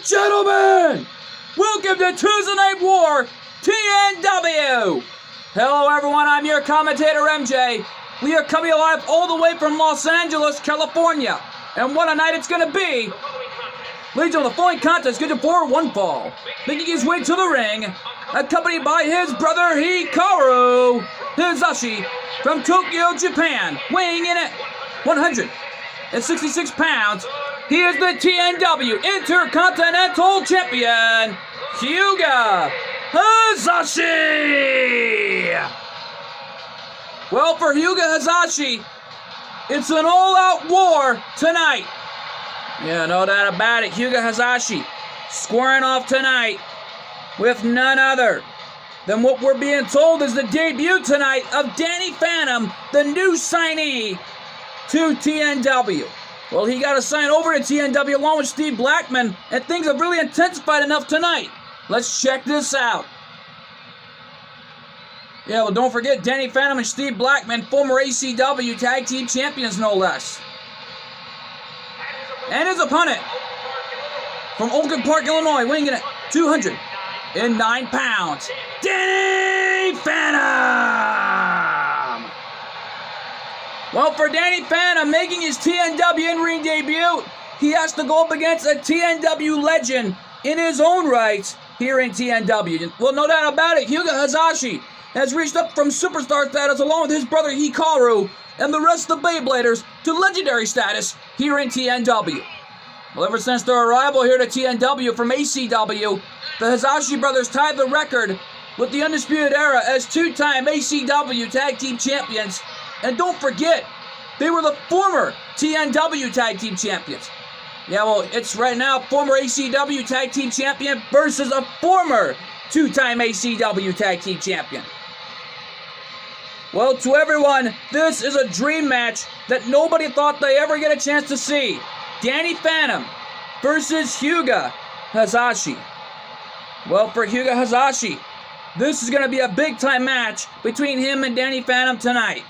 Gentlemen, welcome to Tuesday Night War TNW. Hello everyone, I'm your commentator MJ. We are coming live all the way from Los Angeles, California. And what a night it's going to be. Ladies and gentlemen, the following contest scheduled for one fall. Making his way to the ring, accompanied by his brother Hikaru Hayashi from Tokyo, Japan, weighing in at 166 pounds. He is the TNW Intercontinental Champion, Hyuga Hayashi. Well, for Hyuga Hayashi, it's an all-out war tonight. Yeah, no doubt about it. Hyuga Hayashi squaring off tonight with none other than what we're being told is the debut tonight of Danny Phantom, the new signee to TNW. Well, he got assigned over to TNW along with Steve Blackman, and things have really intensified enough tonight. Let's check this out. Yeah, well, don't forget Danny Phantom and Steve Blackman, former ACW Tag Team Champions, no less. And his opponent from Oakland Park, Illinois, weighing in at 209 pounds, Danny Phantom! Well, for Danny Phantom making his TNW in-ring debut, he has to go up against a TNW legend in his own right here in TNW. Well, no doubt about it, Hyuga Hayashi has reached up from superstar status along with his brother Hikaru and the rest of the Beybladers to legendary status here in TNW. Well, ever since their arrival here to TNW from ACW, the Hayashi brothers tied the record with the Undisputed Era as two-time ACW Tag Team Champions. And don't forget, they were the former TNW Tag Team Champions. Yeah, well, it's right now former ACW Tag Team Champion versus a former two-time ACW Tag Team Champion. Well, to everyone, this is a dream match that nobody thought they ever get a chance to see. Danny Phantom versus Hyuga Hayashi. Well, for Hyuga Hayashi, this is going to be a big-time match between him and Danny Phantom tonight.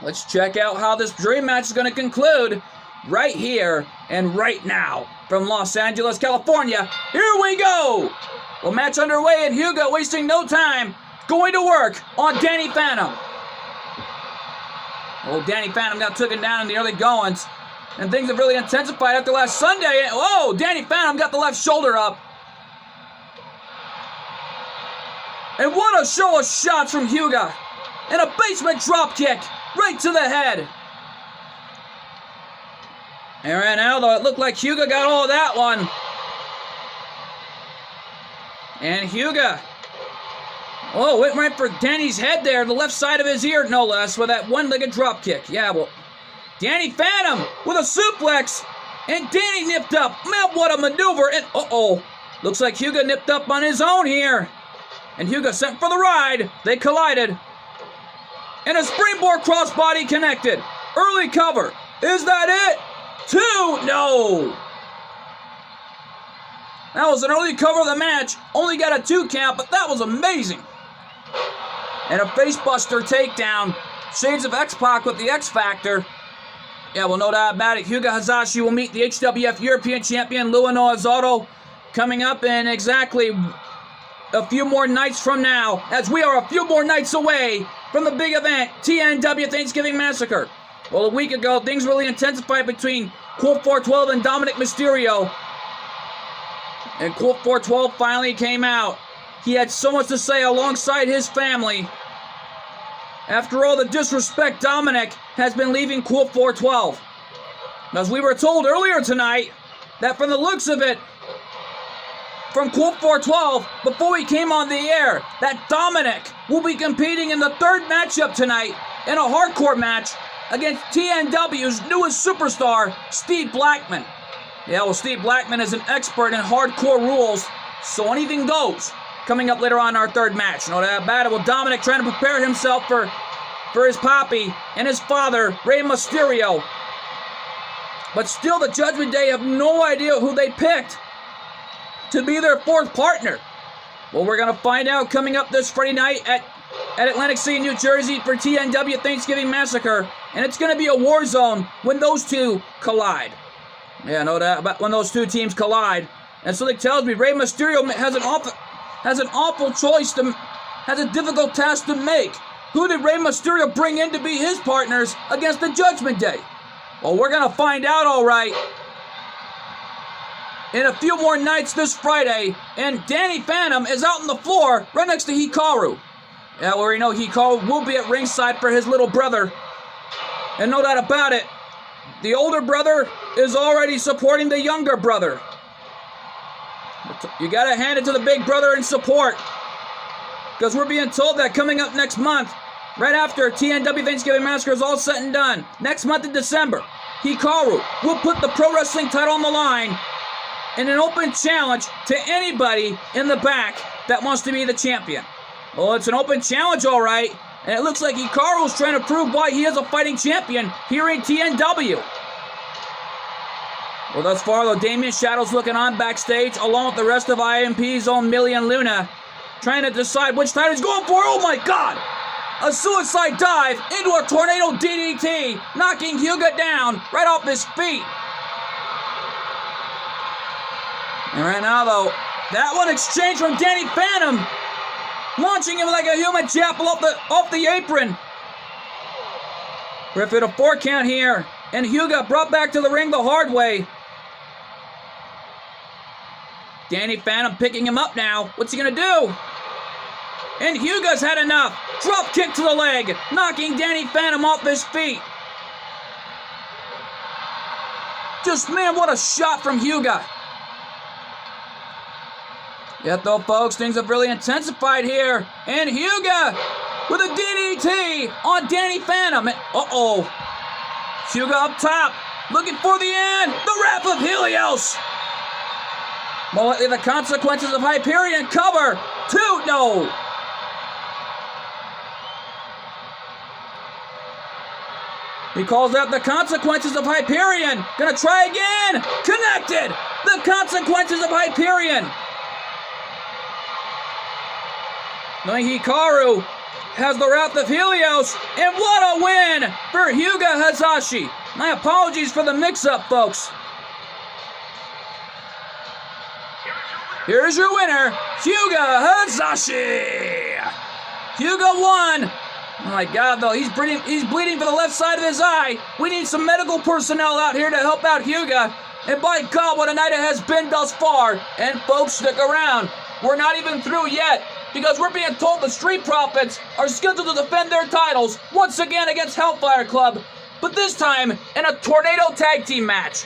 Let's check out how this dream match is going to conclude right here and right now from Los Angeles, California. Here we go! Well, match underway and Hyuga wasting no time going to work on Danny Phantom. Oh, Danny Phantom got taken down in the early goings, and things have really intensified after last Sunday. Oh, Danny Phantom got the left shoulder up. And what a show of shots from Hyuga. And a basement drop kick right to the head. And right now, though, it looked like Hyuga got all of that one. And Hyuga, oh, went right for Danny's head there, the left side of his ear, no less, with that one-legged drop kick. Yeah, well, Danny Phantom with a suplex, and Danny nipped up. Man, what a maneuver, and uh-oh, looks like Hyuga nipped up on his own here. And Hyuga sent for the ride. They collided. And a springboard crossbody connected. Early cover. Is that it? 2? No. That was an early cover of the match. Only got a 2 count, but that was amazing. And a facebuster takedown. Shades of X-Pac with the X Factor. Yeah, well, no doubt about it. Hyuga Hayashi will meet the HWF European Champion, Luano Azoto, coming up in exactly a few more nights from now, as we are a few more nights away from the big event, TNW Thanksgiving Massacre. Well, a week ago, things really intensified between Colt 412 and Dominic Mysterio. And Colt 412 finally came out. He had so much to say alongside his family. After all the disrespect Dominic has been leaving Colt 412. As we were told earlier tonight, that from the looks of it, from Colt 412, before we came on the air, that Dominic will be competing in the third matchup tonight in a hardcore match against TNW's newest superstar, Steve Blackman. Yeah, well, Steve Blackman is an expert in hardcore rules, so anything goes. Coming up later on in our third match. No doubt about it. Well, Dominic trying to prepare himself for his poppy and his father, Rey Mysterio. But still, the Judgment Day have no idea who they picked to be their fourth partner. Well, we're going to find out coming up this Friday night at Atlantic City, New Jersey for TNW Thanksgiving Massacre. And it's going to be a war zone when those two collide. Yeah, no doubt about when those two teams collide. And something tells me Rey Mysterio has an awful choice has a difficult task to make. Who did Rey Mysterio bring in to be his partners against the Judgment Day? Well, we're going to find out, all right, in a few more nights this Friday. And Danny Phantom is out on the floor right next to Hikaru. Yeah, well, we know Hikaru will be at ringside for his little brother. And no doubt about it, the older brother is already supporting the younger brother. You got to hand it to the big brother in support. Because we're being told that coming up next month, right after TNW Thanksgiving Massacre is all said and done, next month in December, Hikaru will put the pro wrestling title on the line in an open challenge to anybody in the back that wants to be the champion. Well, it's an open challenge, all right, and it looks like Hikaru is trying to prove why he is a fighting champion here in TNW. Well, thus far, though, Damien Shadow's looking on backstage, along with the rest of IMP's own Millie and Luna, trying to decide which title he's going for. Oh, my God! A suicide dive into a tornado DDT, knocking Hyuga down right off his feet. And right now, though, that one exchanged from Danny Phantom, launching him like a human chapel off the apron. Griffin a 4 count here, and Hyuga brought back to the ring the hard way. Danny Phantom picking him up now. What's he gonna do? And Hyuga's had enough. Drop kick to the leg, knocking Danny Phantom off his feet. Just, man, what a shot from Hyuga. Yet though, folks, things have really intensified here. And Hyuga with a DDT on Danny Phantom. Uh-oh. Hyuga up top, looking for the end. The Wrath of Helios. Well, the consequences of Hyperion cover. 2, no. He calls out the consequences of Hyperion. Gonna try again. Connected. The consequences of Hyperion. Knowing Hikaru has the Wrath of Helios. And what a win for Hyuga Hazashi. My apologies for the mix-up, folks. Here's your winner, Hyuga Hazashi. Hyuga won. Oh my God, though, he's bleeding for the left side of his eye. We need some medical personnel out here to help out Hyuga. And by God, what a night it has been thus far. And folks, stick around. We're not even through yet, because we're being told the Street Profits are scheduled to defend their titles once again against Hellfire Club, but this time in a Tornado Tag Team match.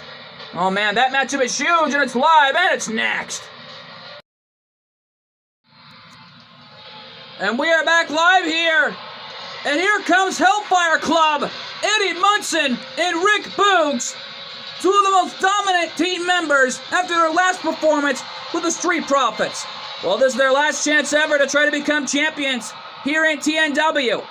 Oh man, that matchup is huge, and it's live, and it's next. And we are back live here. And here comes Hellfire Club, Eddie Munson and Rick Boogs, two of the most dominant team members after their last performance with the Street Profits. Well, this is their last chance ever to try to become champions here in TNW.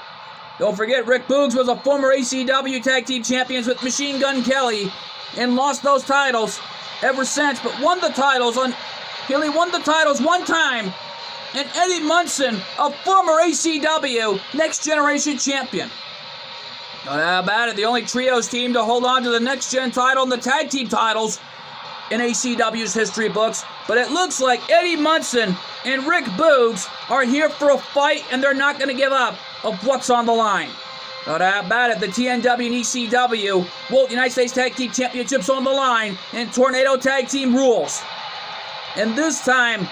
Don't forget, Rick Boogs was a former ACW Tag Team Champions with Machine Gun Kelly and lost those titles ever since, but won the titles he only won the titles one time. And Eddie Munson, a former ACW Next Generation Champion. How about it? The only trios team to hold on to the Next Gen title and the Tag Team titles in ACW's history books. But it looks like Eddie Munson and Rick Boogs are here for a fight, and they're not going to give up of what's on the line. How about it? The TNW and ECW World United States Tag Team Championships on the line, and Tornado Tag Team rules. And this time,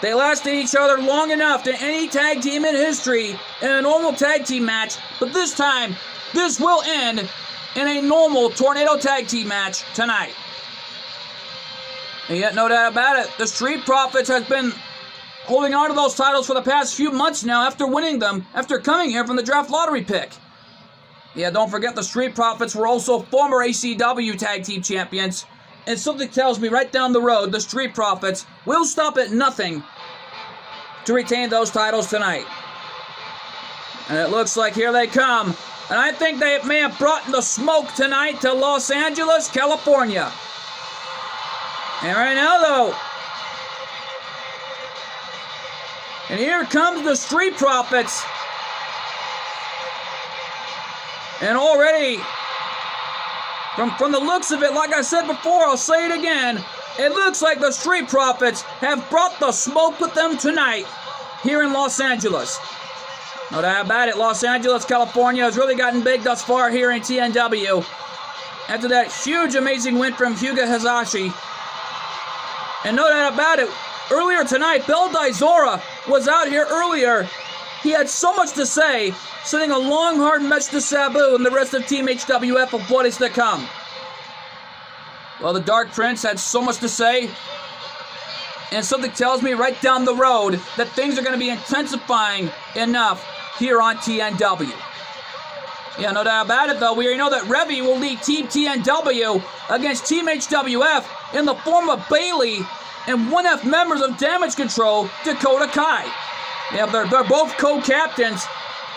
they lasted each other long enough to any tag team in history in a normal tag team match, but this time, this will end in a normal Tornado Tag Team match tonight. And yet, no doubt about it, the Street Profits has been holding on to those titles for the past few months now after winning them, after coming here from the draft lottery pick. Yeah, don't forget the Street Profits were also former ACW Tag Team Champions. And something tells me right down the road, the Street Profits will stop at nothing to retain those titles tonight. And it looks like here they come. And I think they may have brought the smoke tonight to Los Angeles, California. And right now, though, and here comes the Street Profits. And already, From the looks of it, like I said before, I'll say it again, it looks like the Street Profits have brought the smoke with them tonight here in Los Angeles. No doubt about it, Los Angeles, California has really gotten big thus far here in TNW. After that huge, amazing win from Hyuga Hayashi. And no doubt about it, earlier tonight, Bell Dizora was out here earlier. He had so much to say, sending a long, hard message to Sabu and the rest of Team HWF of what is to come. Well, the Dark Prince had so much to say, and something tells me right down the road that things are going to be intensifying enough here on TNW. Yeah, no doubt about it, though. We already know that Revy will lead Team TNW against Team HWF in the form of Bailey and 1F members of Damage Control, Dakota Kai. Yeah, they're both co-captains,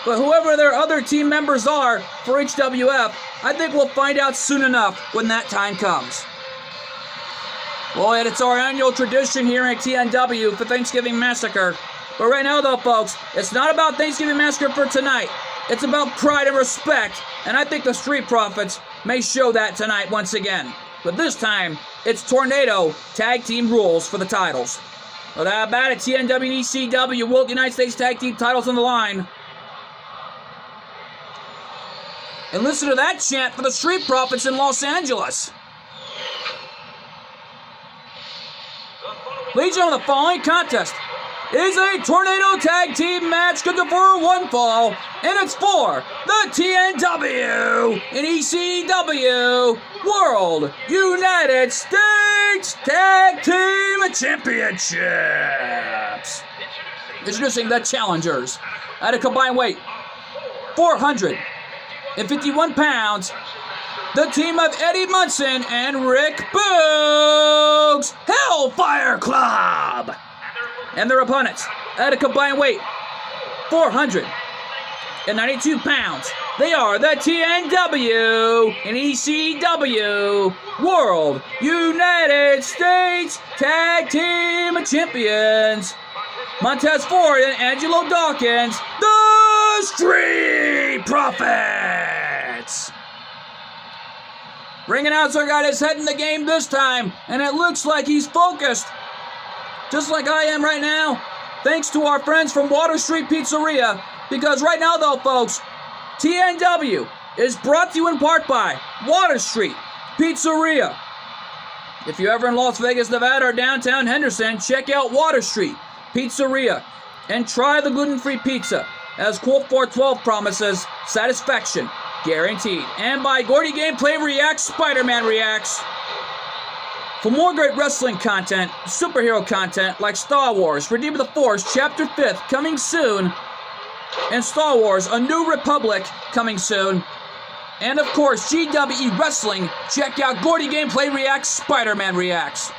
but whoever their other team members are for HWF, I think we'll find out soon enough when that time comes. Well, it's our annual tradition here at TNW for Thanksgiving Massacre. But right now, though, folks, it's not about Thanksgiving Massacre for tonight. It's about pride and respect, and I think the Street Profits may show that tonight once again. But this time, it's Tornado Tag Team rules for the titles. Well, that about it, TNW and ECW World United States Tag Team titles on the line. And listen to that chant for the Street Profits in Los Angeles. Ladies and gentlemen, the following contest is a Tornado Tag Team match scheduled for one fall, and it's for the TNW and ECW World United States Tag Team Championships. Introducing the challengers at a combined weight 451 pounds, the team of Eddie Munson and Rick Boogs, Hellfire Club. And their opponents at a combined weight 492 pounds. They are the TNW and ECW World United States Tag Team Champions, Montez Ford and Angelo Dawkins, the Street Profits. Ring announcer got his head in the game this time, and it looks like he's focused, just like I am right now, thanks to our friends from Water Street Pizzeria, because right now, though, folks, TNW is brought to you in part by Water Street Pizzeria. If you're ever in Las Vegas, Nevada, or downtown Henderson, check out Water Street Pizzeria and try the gluten-free pizza. As Colt 412 promises, satisfaction guaranteed. And by Gordy Gameplay Reacts, Spider-Man Reacts. For more great wrestling content, superhero content like Star Wars, Redeem of the Force, Chapter 5th, coming soon, and Star Wars, A New Republic, coming soon, and of course, GWE Wrestling, check out Gordy Gameplay Reacts, Spider-Man Reacts.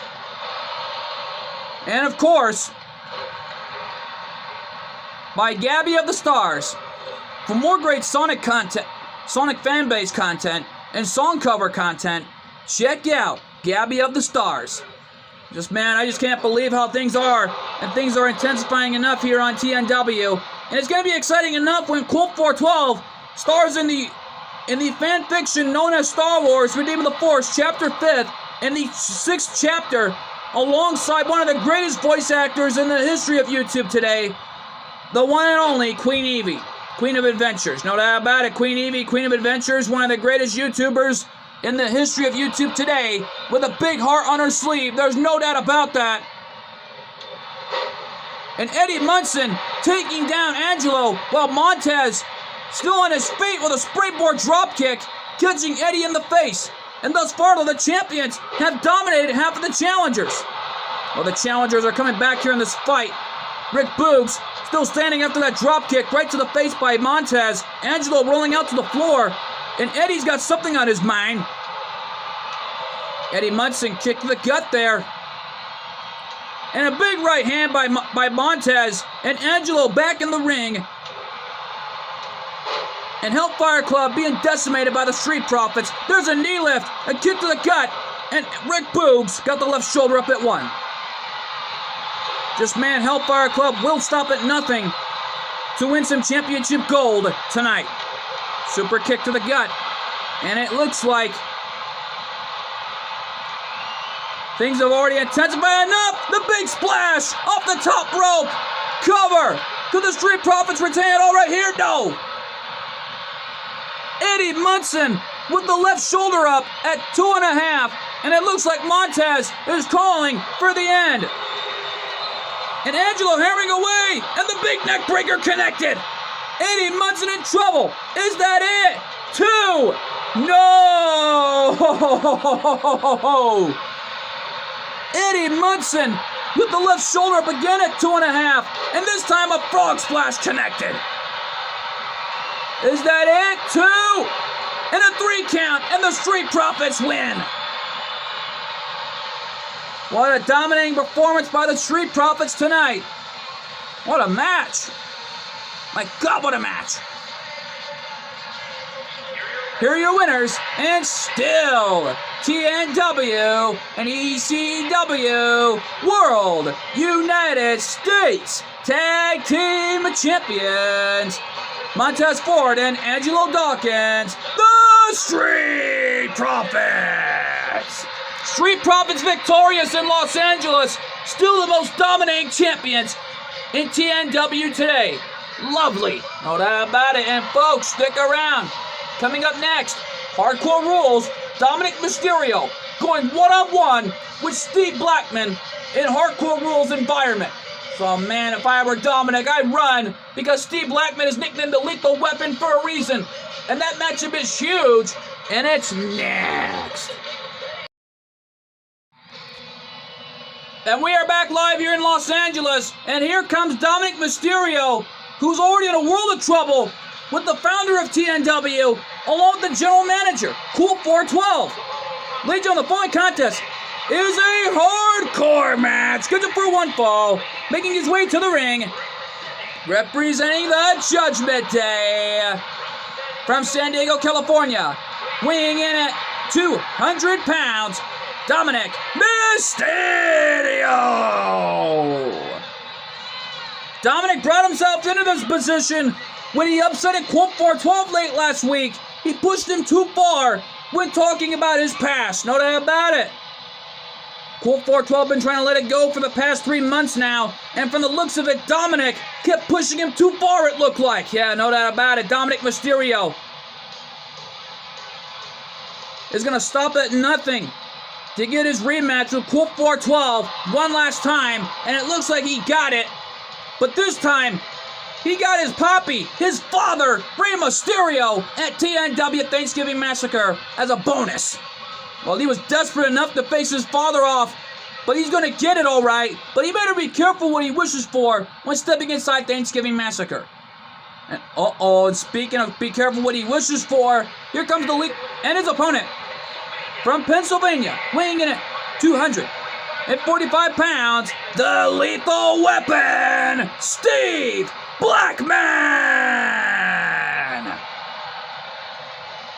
And of course, by Gabby of the Stars. For more great Sonic content, Sonic fanbase content, and song cover content, check out Gabby of the Stars. I just can't believe how things are, and things are intensifying enough here on TNW. And it's going to be exciting enough when Colt 412 stars in the fan fiction known as Star Wars, Redeem of the Force, Chapter 5th, in the 6th chapter, alongside one of the greatest voice actors in the history of YouTube today, the one and only Queen Evie, Queen of Adventures. No doubt about it, Queen Evie, Queen of Adventures, one of the greatest YouTubers in the history of YouTube today, with a big heart on her sleeve. There's no doubt about that. And Eddie Munson taking down Angelo, while Montez still on his feet with a springboard dropkick, catching Eddie in the face. And thus far, the champions have dominated half of the challengers. Well, the challengers are coming back here in this fight. Rick Boogs still standing after that dropkick right to the face by Montez. Angelo rolling out to the floor, and Eddie's got something on his mind. Eddie Munson kicked to the gut there. And a big right hand by Montez, and Angelo back in the ring. And Hellfire Club being decimated by the Street Profits. There's a knee lift, a kick to the gut, and Rick Boogs got the left shoulder up at one. Hellfire Club will stop at nothing to win some championship gold tonight. Super kick to the gut, and it looks like Things have already intensified enough. The big splash off the top rope. Cover. Could the Street Profits retain it all right here? No. Eddie Munson with the left shoulder up at 2.5. And it looks like Montez is calling for the end. And Angelo hammering away. And the big neck breaker connected. Eddie Munson in trouble. Is that it? 2. No! Eddie Munson with the left shoulder up again at 2.5. And this time a frog splash connected. Is that it? 2. And a 3 count. And the Street Profits win. What a dominating performance by the Street Profits tonight. What a match. My God, what a match. Here are your winners, and still TNW and ECW World United States Tag Team Champions, Montez Ford and Angelo Dawkins, the Street Profits. Street Profits victorious in Los Angeles, still the most dominating champions in TNW today. Lovely, no doubt about it. And folks, stick around. Coming up next, Hardcore Rules, Dominic Mysterio going one-on-one with Steve Blackman in Hardcore Rules environment. So man, if I were Dominic, I'd run because Steve Blackman is nicknamed the Lethal Weapon for a reason. And that matchup is huge, and it's next. And we are back live here in Los Angeles, and here comes Dominic Mysterio, who's already in a world of trouble with the founder of TNW, along with the general manager, Cool 412. Ladies on the following contest is a hardcore match, scheduled for one fall, making his way to the ring, representing the Judgment Day, from San Diego, California, weighing in at 200 pounds, Dominic Mysterio. Dominic brought himself into this position when he upset Quote 412 late last week. He pushed him too far when talking about his past. No doubt about it. Quote 412 been trying to let it go for the past 3 months now, and from the looks of it, Dominic kept pushing him too far, it looked like. Yeah, no doubt about it. Dominic Mysterio is going to stop at nothing to get his rematch with Quote 412 one last time, and it looks like he got it. But this time, he got his poppy, his father, Rey Mysterio, at TNW Thanksgiving Massacre as a bonus. Well, he was desperate enough to face his father off, but he's going to get it all right. But he better be careful what he wishes for when stepping inside Thanksgiving Massacre. And and speaking of be careful what he wishes for, here comes the lead and his opponent from Pennsylvania, weighing in at 245 pounds, the Lethal Weapon, Steve Blackman!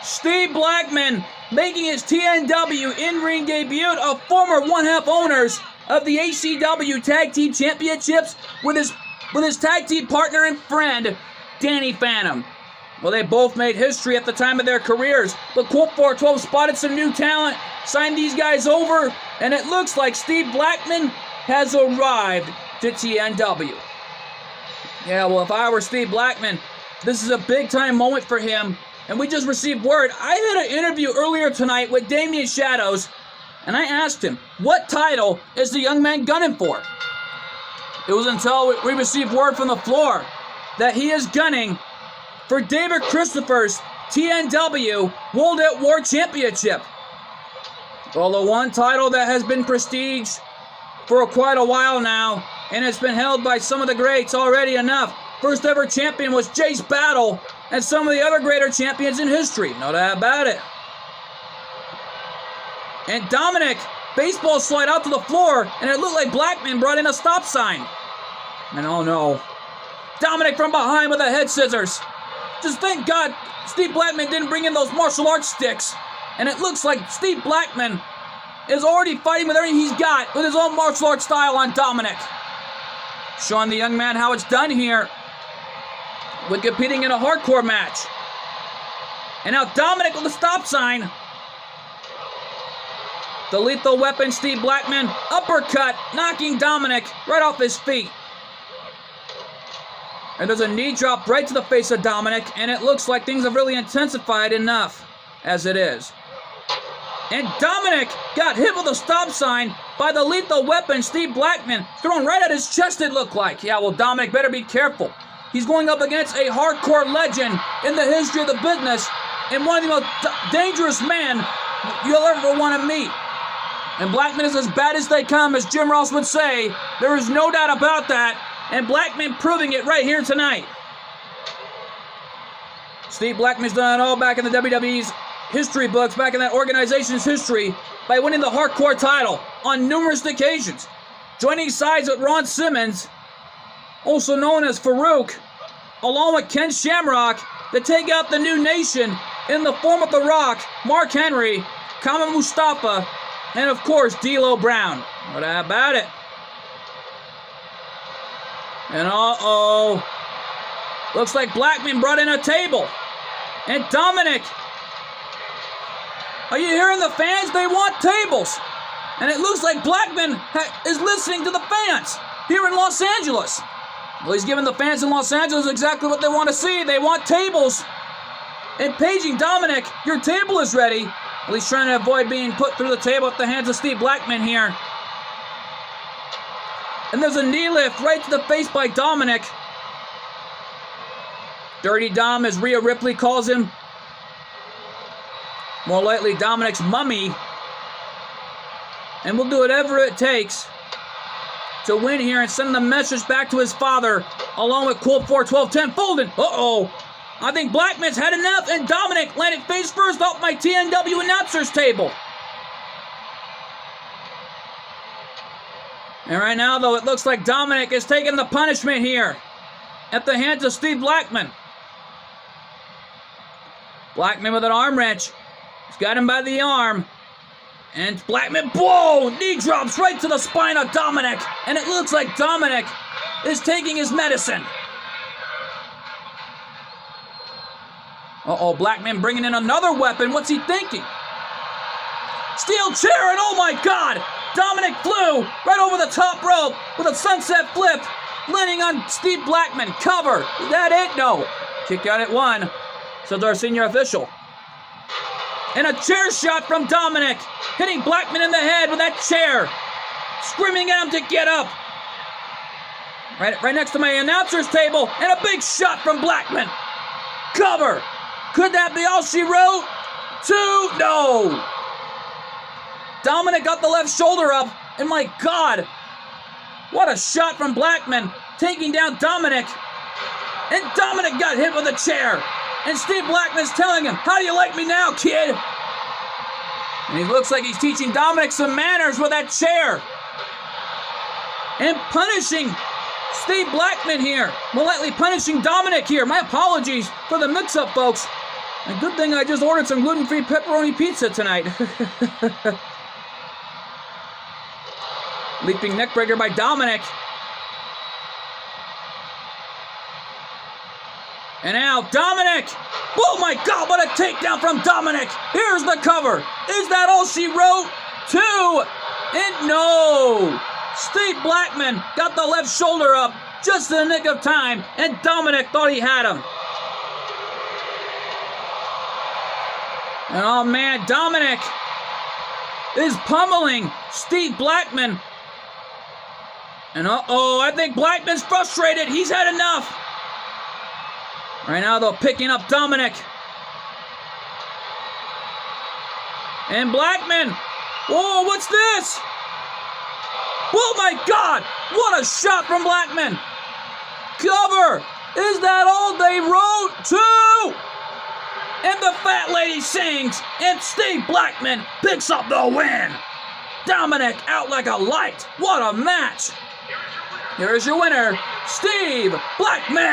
Steve Blackman making his TNW in-ring debut, a former one-half owners of the ACW Tag Team Championships with his tag team partner and friend, Danny Phantom. Well, they both made history at the time of their careers, but Quote 412 spotted some new talent, signed these guys over, and it looks like Steve Blackman has arrived to TNW. Yeah, well, if I were Steve Blackman, this is a big-time moment for him, and we just received word. I had an interview earlier tonight with Damian Shadows, and I asked him, what title is the young man gunning for? It was until we received word from the floor that he is gunning for David Christopher's TNW World at War Championship. Well, the one title that has been prestige for quite a while now, and it's been held by some of the greats already enough. First ever champion was Jace Battle, and some of the other greater champions in history. No doubt about it. And Dominic, baseball slide out to the floor, and it looked like Blackman brought in a stop sign. And oh no. Dominic from behind with the head scissors. Just thank God Steve Blackman didn't bring in those martial arts sticks. And it looks like Steve Blackman is already fighting with everything he's got with his own martial arts style on Dominic. Showing the young man how it's done here with competing in a hardcore match. And now Dominic with the stop sign. The Lethal Weapon, Steve Blackman, uppercut, knocking Dominic right off his feet. And there's a knee drop right to the face of Dominic, and it looks like things have really intensified enough as it is. And Dominic got hit with a stop sign by the Lethal Weapon, Steve Blackman, thrown right at his chest, it looked like. Yeah, well, Dominic better be careful. He's going up against a hardcore legend in the history of the business and one of the most dangerous men you'll ever want to meet. And Blackman is as bad as they come, as Jim Ross would say. There is no doubt about that. And Blackman proving it right here tonight. Steve Blackman's done it all back in the WWE's history books, back in that organization's history, by winning the hardcore title on numerous occasions. Joining sides with Ron Simmons, also known as Farouk, along with Ken Shamrock, to take out the New Nation in the form of The Rock, Mark Henry, Kama Mustafa, and of course, D'Lo Brown. What about it? And looks like Blackman brought in a table. And Dominic, are you hearing the fans? They want tables. And it looks like Blackman is listening to the fans here in Los Angeles. Well, he's giving the fans in Los Angeles exactly what they want to see. They want tables. And paging Dominic, your table is ready. Well, he's trying to avoid being put through the table at the hands of Steve Blackman here. And there's a knee lift right to the face by Dominic. Dirty Dom, as Rhea Ripley calls him. More likely Dominic's mummy. And we'll do whatever it takes to win here and send the message back to his father, along with Colt 41210 Fulton. I think Blackman's had enough, and Dominic landed face first off my TNW announcer's table. And right now, though, it looks like Dominic is taking the punishment here at the hands of Steve Blackman. Blackman with an arm wrench. He's got him by the arm. And Blackman, whoa, knee drops right to the spine of Dominic. And it looks like Dominic is taking his medicine. Blackman bringing in another weapon. What's he thinking? Steel chair, and oh my God! Dominic flew right over the top rope with a sunset flip, landing on Steve Blackman. Cover. Is that it? No. Kick out at 1, says our senior official. And a chair shot from Dominic, hitting Blackman in the head with that chair, screaming at him to get up. Right next to my announcer's table, and a big shot from Blackman. Cover. Could that be all she wrote? 2? No. Dominic got the left shoulder up, and my God, what a shot from Blackman, taking down Dominic. And Dominic got hit with a chair. And Steve Blackman's telling him, how do you like me now, kid? And he looks like he's teaching Dominic some manners with that chair. And punishing Steve Blackman here. More likely punishing Dominic here. My apologies for the mix-up, folks. And good thing I just ordered some gluten-free pepperoni pizza tonight. Leaping neckbreaker by Dominic. And now Dominic. Oh my God, what a takedown from Dominic. Here's the cover. Is that all she wrote? 2. And no. Steve Blackman got the left shoulder up just in the nick of time, and Dominic thought he had him. And oh man, Dominic is pummeling Steve Blackman. And I think Blackman's frustrated. He's had enough. Right now, though, picking up Dominic. And Blackman. Whoa, what's this? Oh my God! What a shot from Blackman! Cover! Is that all they wrote? 2! And the fat lady sings, and Steve Blackman picks up the win! Dominic out like a light! What a match! Here is your winner, Steve Blackman!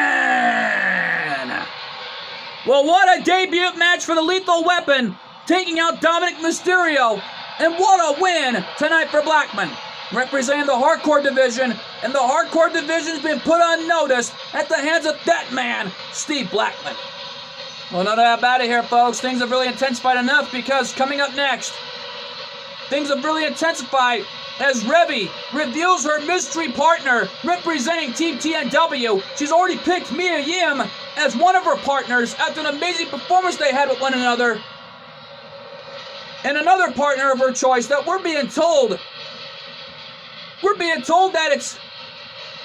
Well, what a debut match for the Lethal Weapon, taking out Dominic Mysterio, and what a win tonight for Blackman. Representing the Hardcore division, and the Hardcore division's been put on notice at the hands of that man, Steve Blackman. Well, no doubt about it here, folks. Things have really intensified enough because coming up next, things have really intensified as Revy reveals her mystery partner representing Team TNW. She's already picked Mia Yim as one of her partners after an amazing performance they had with one another. And another partner of her choice that we're being told that it's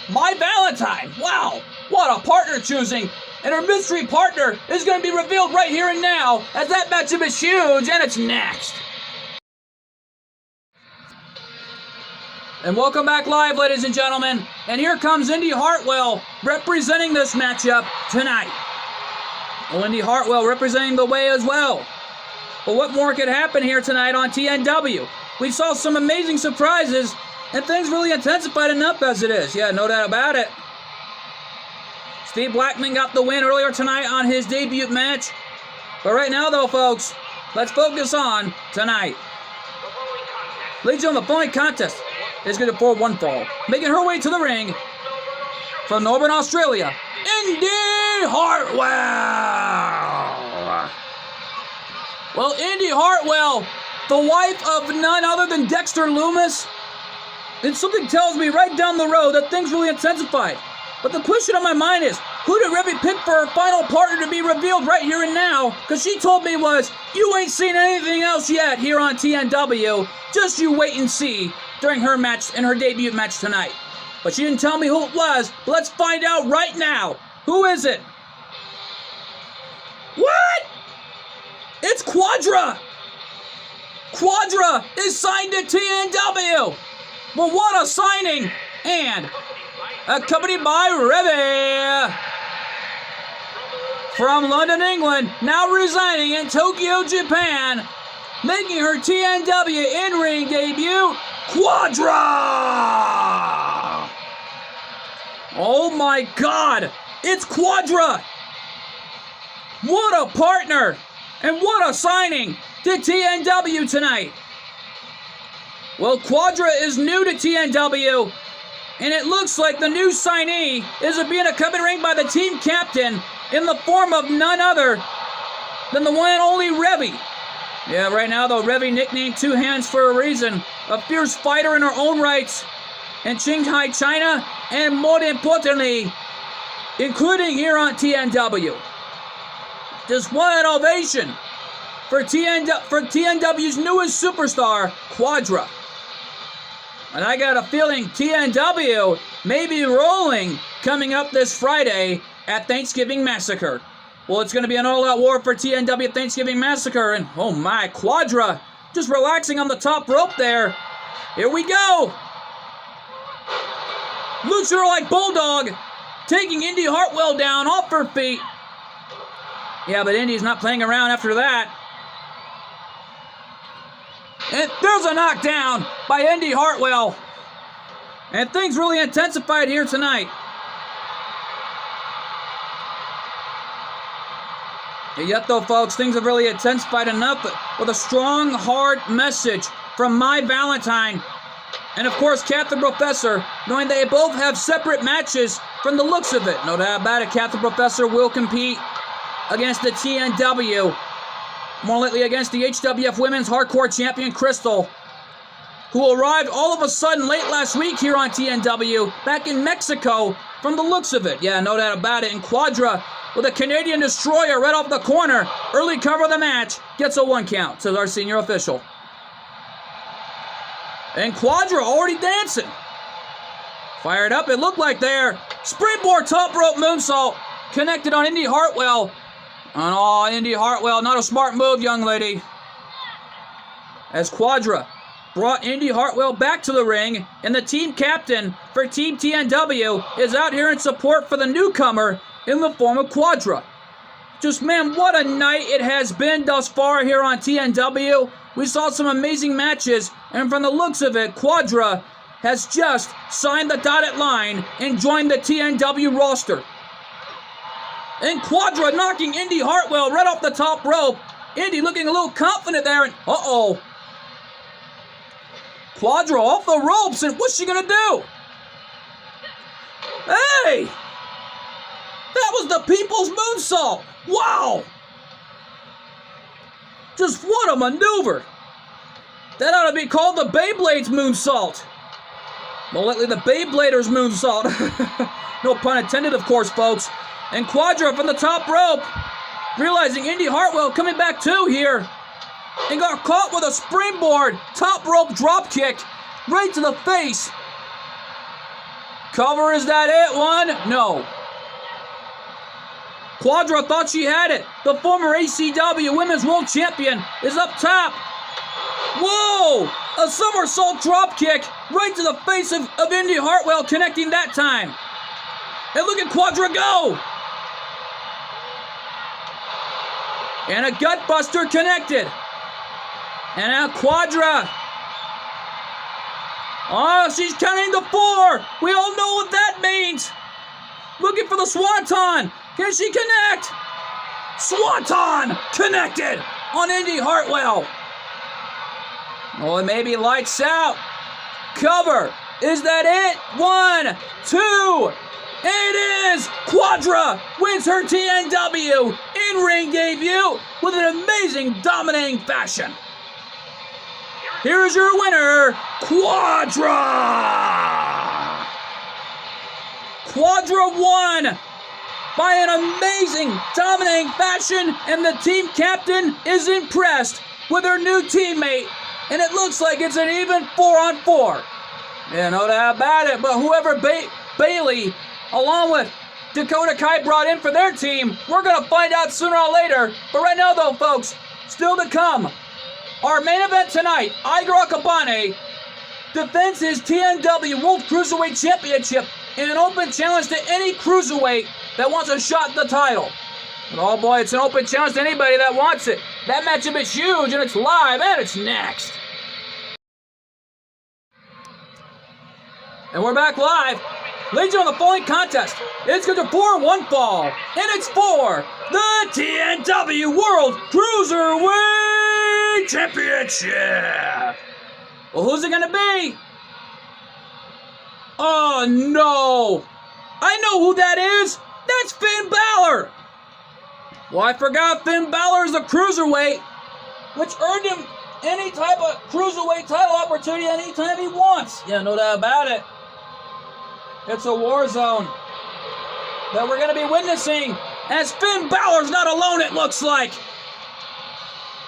My Valentine. Wow, what a partner choosing. And her mystery partner is going to be revealed right here and now, as that matchup is huge, and it's next. And welcome back live, ladies and gentlemen. And here comes Indi Hartwell representing this matchup tonight. Well, Indi Hartwell representing the way as well. But what more could happen here tonight on TNW? We saw some amazing surprises, and things really intensified enough as it is. Yeah, no doubt about it. Steve Blackman got the win earlier tonight on his debut match. But right now, though, folks, let's focus on tonight. Ladies and gentlemen, the following contest is going to pour one fall. Making her way to the ring from Melbourne, Australia, Indi Hartwell. Well, Indi Hartwell, the wife of none other than Dexter Lumis. And something tells me right down the road that things really intensified. But the question on my mind is, who did Revy pick for her final partner to be revealed right here and now? Because she told me was, you ain't seen anything else yet here on TNW. Just you wait and see during her match and her debut match tonight. But she didn't tell me who it was. But let's find out right now. Who is it? What? It's Quadra. Quadra is signed to TNW. Well, what a signing. And accompanied by Revy from London, England, now residing in Tokyo, Japan, making her TNW in-ring debut, Quadra! Oh my God, it's Quadra! What a partner, and what a signing to TNW tonight. Well, Quadra is new to TNW, and it looks like the new signee is being accompanied by the team captain in the form of none other than the one and only Revy. Yeah, right now, though, Revy nicknamed Two Hands for a reason. A fierce fighter in her own rights in Shanghai, China, and more importantly, including here on TNW. Just one ovation for TNW's newest superstar, Quadra. And I got a feeling TNW may be rolling coming up this Friday at Thanksgiving Massacre. Well, it's going to be an all-out war for TNW Thanksgiving Massacre. And, oh my, Quadra just relaxing on the top rope there. Here we go. Luchador like Bulldog taking Indi Hartwell down off her feet. Yeah, but Indi's not playing around after that. And there's a knockdown by Indi Hartwell. And things really intensified here tonight. Yet though, folks, things have really intensified enough with a strong, hard message from My Valentine. And of course, Catherine Professor, knowing they both have separate matches from the looks of it. No doubt about it, Catherine Professor will compete against the TNW. More likely against the HWF Women's Hardcore Champion, Crystal, who arrived all of a sudden late last week here on TNW, back in Mexico, from the looks of it. Yeah, no doubt about it. And Quadra, with a Canadian Destroyer right off the corner, early cover of the match, gets a 1 count, says our senior official. And Quadra already dancing. Fired up, it looked like there. Springboard top rope moonsault, connected on Indi Hartwell. And oh, Indi Hartwell, not a smart move, young lady. As Quadra brought Indi Hartwell back to the ring, and the team captain for Team TNW is out here in support for the newcomer in the form of Quadra. Just, man, what a night it has been thus far here on TNW. We saw some amazing matches, and from the looks of it, Quadra has just signed the dotted line and joined the TNW roster. And Quadra knocking Indi Hartwell right off the top rope. Indi looking a little confident there, and uh-oh. Quadra off the ropes, and what's she gonna do? Hey! That was the People's Moonsault! Wow! Just what a maneuver! That ought to be called the Beyblade's moonsault. Well, lately the Beyblader's moonsault. No pun intended, of course, folks. And Quadra from the top rope, realizing Indy Hartwell coming back too here, and got caught with a springboard top rope drop kick right to the face. Cover, is that it? One? No. Quadra thought she had it. The former ACW Women's World Champion is up top. Whoa! A somersault drop kick right to the face of Indy Hartwell, connecting that time. And look at Quadra go! And a gutbuster connected. And now Quadra. Oh, she's counting to 4. We all know what that means. Looking for the Swanton. Can she connect? Swanton connected on Indy Hartwell. Oh, it may be lights out. Cover. Is that it? 1, 2. It is! Quadra wins her TNW in-ring debut with an amazing, dominating fashion. Here's your winner, Quadra! Quadra won by an amazing, dominating fashion, and the team captain is impressed with her new teammate, and it looks like it's an even 4-on-4. Yeah, no doubt about it, but whoever Bayley, along with Dakota Kai, brought in for their team, we're going to find out sooner or later. But right now, though, folks, still to come, our main event tonight, Iger Akabane defends his TNW World Cruiserweight Championship in an open challenge to any cruiserweight that wants a shot at the title. But oh boy, it's an open challenge to anybody that wants it. That matchup is huge, and it's live, and it's next. And we're back live. Ladies and gentlemen, the following contest is scheduled for one fall, and it's for the TNW World Cruiserweight Championship. Well, who's it going to be? Oh, no. I know who that is. That's Finn Balor. Well, I forgot Finn Balor is a cruiserweight, which earned him any type of cruiserweight title opportunity anytime he wants. Yeah, no doubt about it. It's a war zone that we're going to be witnessing as Finn Balor's not alone, it looks like.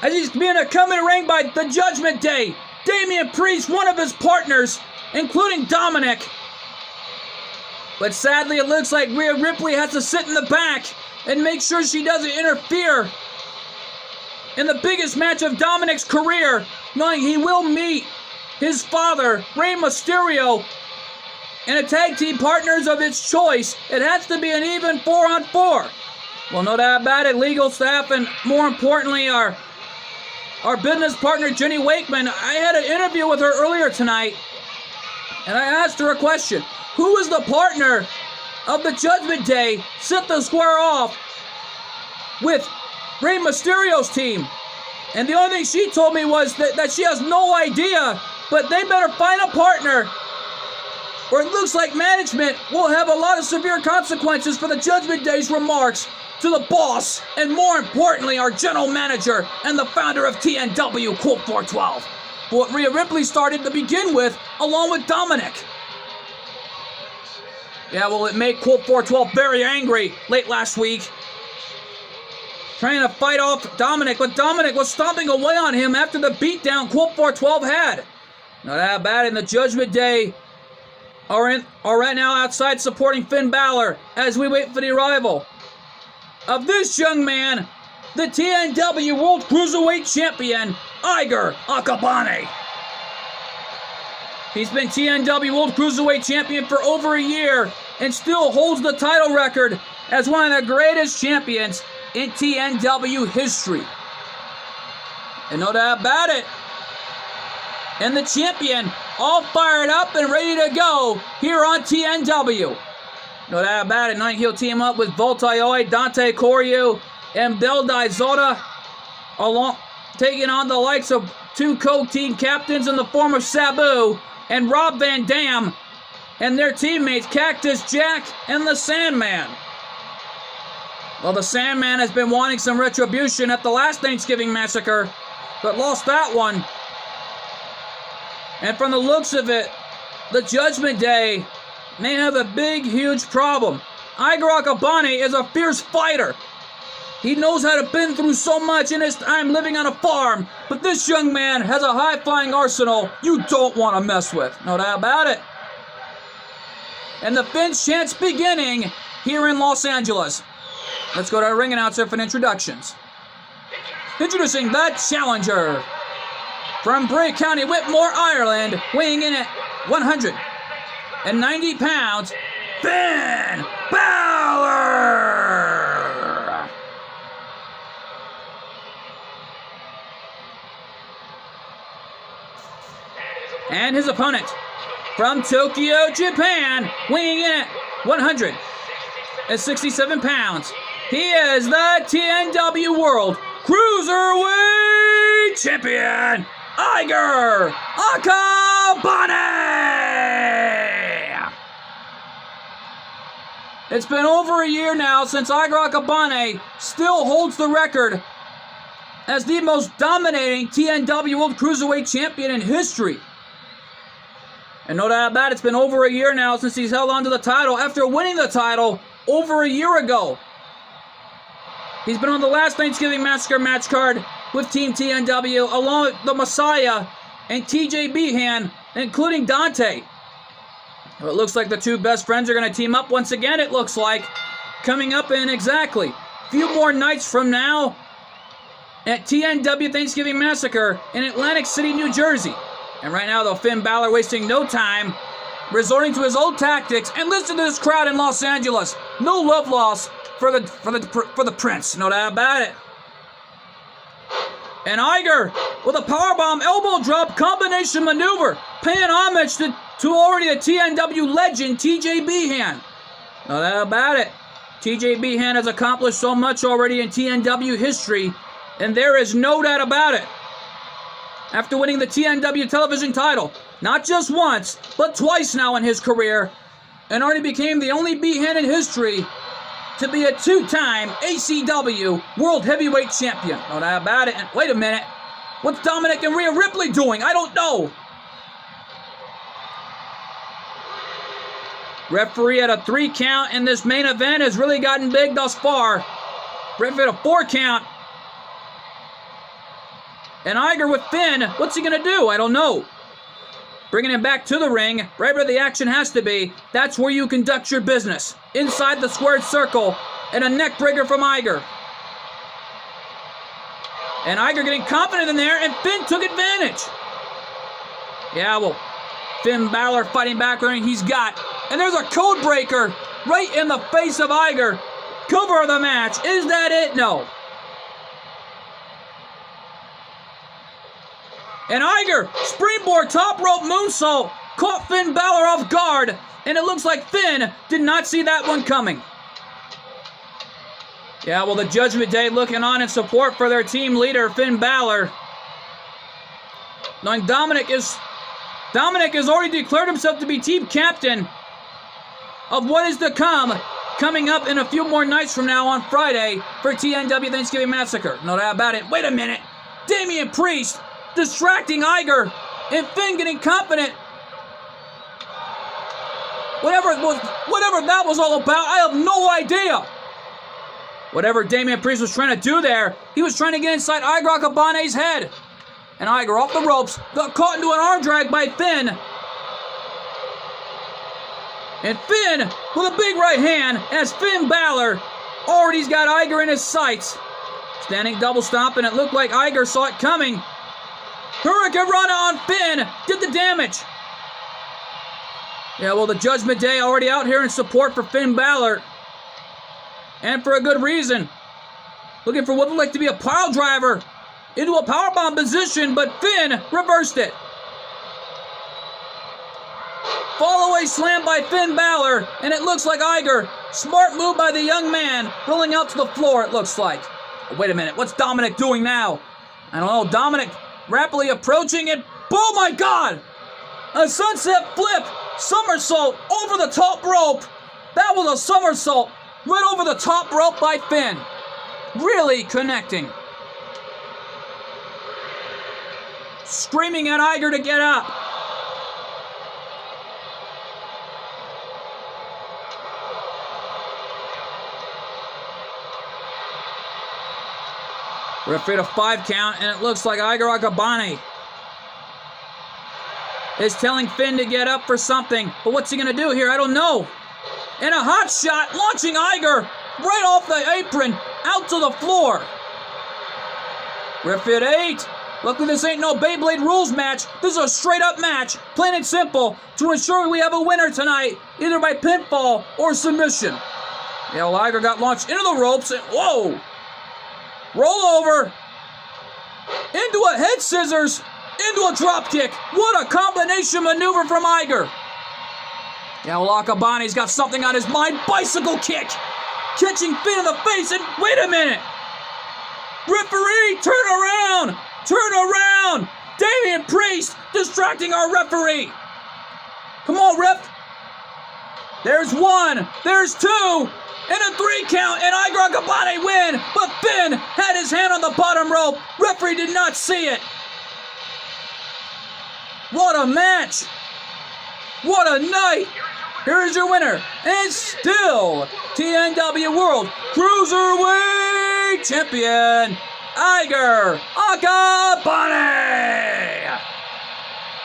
As he's being come in ring by the Judgment Day, Damian Priest, one of his partners, including Dominic. But sadly, it looks like Rhea Ripley has to sit in the back and make sure she doesn't interfere in the biggest match of Dominic's career, knowing he will meet his father, Rey Mysterio, and a tag team partners of its choice. It has to be an even 4-on-4. Well, no doubt about it, legal staff and more importantly our business partner Jenny Wakeman. I had an interview with her earlier tonight, and I asked her a question. Who is the partner of the Judgment Day set to square off with Rey Mysterio's team? And the only thing she told me was that she has no idea, but they better find a partner, or it looks like management will have a lot of severe consequences for the Judgment Day's remarks to the boss, and more importantly, our general manager and the founder of TNW, Colt 412. What Rhea Ripley started to begin with, along with Dominic. Yeah, well, it made Colt 412 very angry late last week, trying to fight off Dominic, but Dominic was stomping away on him after the beatdown Colt 412 had. Not that bad, and the Judgment Day are right now outside supporting Finn Balor as we wait for the arrival of this young man, the TNW World Cruiserweight Champion, Iger Akabane. He's been TNW World Cruiserweight Champion for over a year and still holds the title record as one of the greatest champions in TNW history. And no doubt about it. And the champion all fired up and ready to go here on TNW. No doubt about it. Tonight he'll team up with Voltaioid, Dante Coryu, and Bel Daizoda, along taking on the likes of two co-team captains in the form of Sabu and Rob Van Dam and their teammates Cactus Jack and the Sandman. Well, the Sandman has been wanting some retribution at the last Thanksgiving Massacre, but lost that one. And from the looks of it, the Judgment Day may have a big, huge problem. Iger Akabane is a fierce fighter. He knows how to been through so much in his time living on a farm, but this young man has a high-flying arsenal you don't want to mess with. No doubt about it. And the Finn's chance beginning here in Los Angeles. Let's go to our ring announcer for introductions. Introducing the challenger from Bray County, Whitmore, Ireland, weighing in at 190 pounds, Finn Balor! And his opponent from Tokyo, Japan, weighing in at 167 pounds, he is the TNW World Cruiserweight Champion, Iger Akabane! It's been over a year now since Iger Akabane still holds the record as the most dominating TNW World Cruiserweight Champion in history. And no doubt about it, it's been over a year now since he's held onto the title after winning the title over a year ago. He's been on the last Thanksgiving Massacre match card with Team TNW, along with the Messiah and TJ Behan, including Dante. Well, it looks like the two best friends are going to team up once again, it looks like, coming up in exactly a few more nights from now at TNW Thanksgiving Massacre in Atlantic City, New Jersey. And right now, though, Finn Balor wasting no time, resorting to his old tactics, and listen to this crowd in Los Angeles. No love lost for the Prince, no doubt about it. And Iger with a powerbomb elbow drop combination maneuver, paying homage to already a TNW legend, TJ Behan. No doubt about it. TJ Behan has accomplished so much already in TNW history, and there is no doubt about it. After winning the TNW television title, not just once, but twice now in his career, and already became the only Behan in history to be a two-time ACW World Heavyweight Champion. No doubt about it. And wait a minute. What's Dominic and Rhea Ripley doing? I don't know. Referee at a 3 count, and this main event has really gotten big thus far. Referee at a 4 count. And Iger with Finn, what's he going to do? I don't know. Bringing him back to the ring, right where the action has to be. That's where you conduct your business. Inside the squared circle, and a neck breaker from Iger. And Iger getting confident in there, and Finn took advantage. Yeah, well, Finn Balor fighting back with everything he's got. And there's a code breaker right in the face of Iger. Cover of the match. Is that it? No. And Iger, springboard top rope moonsault, caught Finn Balor off guard, and it looks like Finn did not see that one coming. Yeah, well, the Judgment Day looking on in support for their team leader, Finn Balor. Knowing Dominic has already declared himself to be team captain of what is to come, coming up in a few more nights from now on Friday for TNW Thanksgiving Massacre. No doubt about it. Wait a minute. Damian Priest distracting Iger, and Finn getting confident. Whatever that was all about, I have no idea. Whatever Damian Priest was trying to do there, he was trying to get inside Iger Akabane's head. And Iger off the ropes, got caught into an arm drag by Finn. And Finn with a big right hand as Finn Balor already's got Iger in his sights. Standing double stomp, and it looked like Iger saw it coming. Hurricane Rana on Finn did the damage. Yeah, well, the Judgment Day already out here in support for Finn Balor. And for a good reason. Looking for what looked like to be a pile driver into a powerbomb position, but Finn reversed it. Fall away slam by Finn Balor, and it looks like Iger. Smart move by the young man, rolling out to the floor, it looks like. Oh, wait a minute, what's Dominic doing now? I don't know, Dominic rapidly approaching it. Oh my God! A sunset flip, somersault over the top rope. That was a somersault right over the top rope by Finn. Really connecting. Screaming at Iger to get up. Referee a 5 count, and it looks like Iger Akabane is telling Finn to get up for something. But what's he going to do here? I don't know. And a hot shot, launching Iger right off the apron, out to the floor. Referee at 8. Luckily, this ain't no Beyblade rules match. This is a straight-up match, plain and simple, to ensure we have a winner tonight, either by pinfall or submission. Yeah, well, Iger got launched into the ropes, and whoa! Roll over, into a head scissors, into a drop kick. What a combination maneuver from Iger. Yeah, well, Akabane's got something on his mind. Bicycle kick, catching Finn in the face, and wait a minute. Referee, turn around, turn around. Damian Priest distracting our referee. Come on, ref. There's 1, there's 2. And a 3 count, and Iger Akabane win, but Finn had his hand on the bottom rope. Referee did not see it. What a match. What a night. Here's your winner, and still TNW World Cruiserweight Champion, Iger Akabane.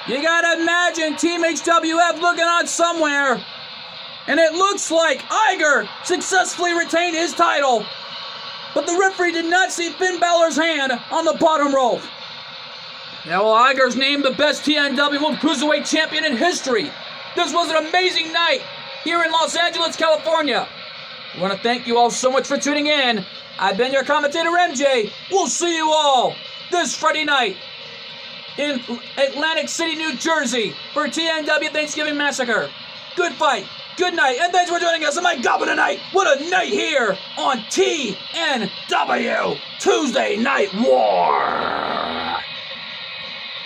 You gotta imagine Team HWF looking on somewhere. And it looks like Iger successfully retained his title. But the referee did not see Finn Balor's hand on the bottom rope. Yeah, well, Iger's named the best TNW World Cruiserweight Champion in history. This was an amazing night here in Los Angeles, California. I want to thank you all so much for tuning in. I've been your commentator, MJ. We'll see you all this Friday night in Atlantic City, New Jersey for TNW Thanksgiving Massacre. Good fight. Good night, and thanks for joining us on my Goblin tonight. What a night here on TNW Tuesday Night War.